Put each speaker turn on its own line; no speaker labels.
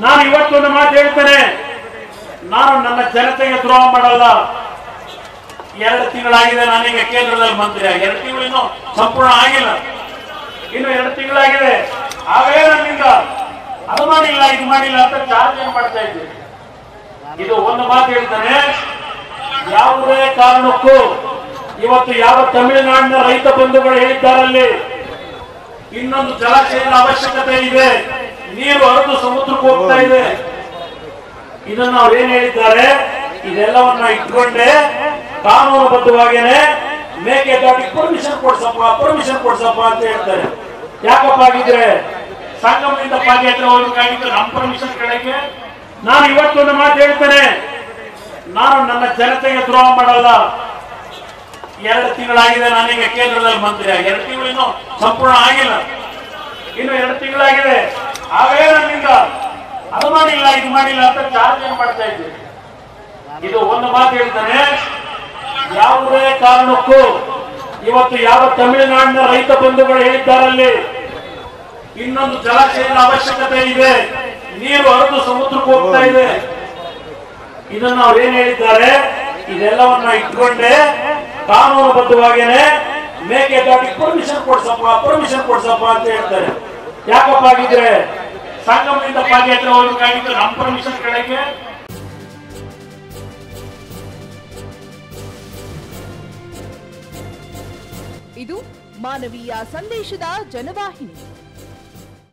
ನಾನು ಇವತ್ತೊಂದು ಮಾತು ಹೇಳ್ತೇನೆ, ನಾನು ನನ್ನ ಜನತೆಗೆ ದ್ರೋಹ ಮಾಡಲ್ಲ. 2 ತಿಂಗಳಾಗಿದೆ ನಾನೀಗ ಕೇಂದ್ರದಲ್ಲಿ ಮಂತ್ರಿ ಆಗಿ, 2 ತಿಂಗಳು ಇನ್ನೂ ಸಂಪೂರ್ಣ ಆಗಿಲ್ಲ, ಇನ್ನು 2 ತಿಂಗಳಾಗಿದೆ. ಆಗಲೇ ನನ್ನಿಂದ ಅದು ಮಾಡಿಲ್ಲ ಇದು ಮಾಡಿಲ್ಲ ಅಂತ ಚಾರ್ಜ್ ಮಾಡ್ತಾ ಇದ್ದೀವಿ. ಇದು ಒಂದು ಮಾತು ಹೇಳ್ತಾನೆ, ಯಾವುದೇ ಕಾರಣಕ್ಕೂ ಇವತ್ತು ಯಾವ ತಮಿಳುನಾಡಿನ ರೈತ ಬಂಧುಗಳು ಹೇಳಿದ್ದಾರಲ್ಲಿ ಇನ್ನೊಂದು ಜಲಾಶಯದ ಅವಶ್ಯಕತೆ ಇದೆ, ನೀರು ಹರಿದು ಸಮುದ್ರಕ್ಕೆ ಹೋಗ್ತಾ ಇದೆ, ಇದನ್ನು ಅವ್ರು ಏನ್ ಹೇಳಿದ್ದಾರೆ, ಇದೆಲ್ಲವನ್ನ ಇಟ್ಕೊಂಡೆ ಕಾನೂನುಬದ್ಧವಾಗೇನೆ ಮೇಕೆದಾಟಿಗೆ ಪರ್ಮಿಷನ್ ಕೊಡ್ಸಪ್ಪ ಅಂತ ಹೇಳ್ತಾರೆ. ಯಾಕಪ್ಪ ಆಗಿದ್ರೆ ಸಂಗಮದಿಂದ ಪಾದಯಾತ್ರೆ ಹೋಗ್ಬೇಕಾಗಿತ್ತು, ನಮ್ಮ ಪರ್ಮಿಷನ್ ಕಡೆಗೆ. ನಾನು ಇವತ್ತೊಂದು ಮಾತು ಹೇಳ್ತೇನೆ, ನಾನು ನನ್ನ ಜನತೆಗೆ ದ್ರೋಹ ಮಾಡಲ್ಲ. 2 ತಿಂಗಳಾಗಿದೆ ನಾನೀಗ ಕೇಂದ್ರದಲ್ಲಿ ಮಂತ್ರಿ ಆಗಿ, 2 ತಿಂಗಳು ಇನ್ನೂ ಸಂಪೂರ್ಣ ಆಗಿಲ್ಲ, ಇನ್ನು 2 ತಿಂಗಳಾಗಿದೆ. ಆಗಲೇ ನನ್ನಿಂದ ಅದು ಮಾಡಿಲ್ಲ ಇದು ಮಾಡಿಲ್ಲ ಅಂತ ಚಾರ್ಜ್ ಮಾಡ್ತಾ ಇದ್ದೀವಿ. ಇದು ಒಂದು ಮಾತು ಹೇಳ್ತಾನೆ, ಯಾವುದೇ ಕಾರಣಕ್ಕೂ ಇವತ್ತು ಯಾವ ತಮಿಳುನಾಡಿನ ರೈತ ಬಂಧುಗಳು ಹೇಳಿದ್ದಾರಲ್ಲಿ ಇನ್ನೊಂದು ಜಲಾಶಯದ ಅವಶ್ಯಕತೆ ಇದೆ, ನೀರು ಹರಿದು ಸಮುದ್ರಕ್ಕೆ ಹೋಗ್ತಾ ಇದೆ, ಇದನ್ನು ಅವ್ರು ಏನ್ ಹೇಳಿದ್ದಾರೆ, ಇದೆಲ್ಲವನ್ನ ಇಟ್ಕೊಂಡೆ ಕಾನೂನುಬದ್ಧವಾಗೇನೆ ಮೇಕೆದಾಟಿಗೆ ಪರ್ಮಿಷನ್ ಕೊಡ್ಸಪ್ಪ ಅಂತ ಹೇಳ್ತಾರೆ. ಯಾಕಪ್ಪ ಆಗಿದ್ರೆ ಸಂಗಮದಿಂದ ಪಾದಯಾತ್ರೆ ಹೋಗ್ಬೇಕಾಗಿತ್ತು, ನಮ್ಮ ಪರ್ಮಿಷನ್ ಕಡೆಗೆ.
ಇದು ಮಾನವೀಯ ಸಂದೇಶದ ಜನವಾಹಿನಿ.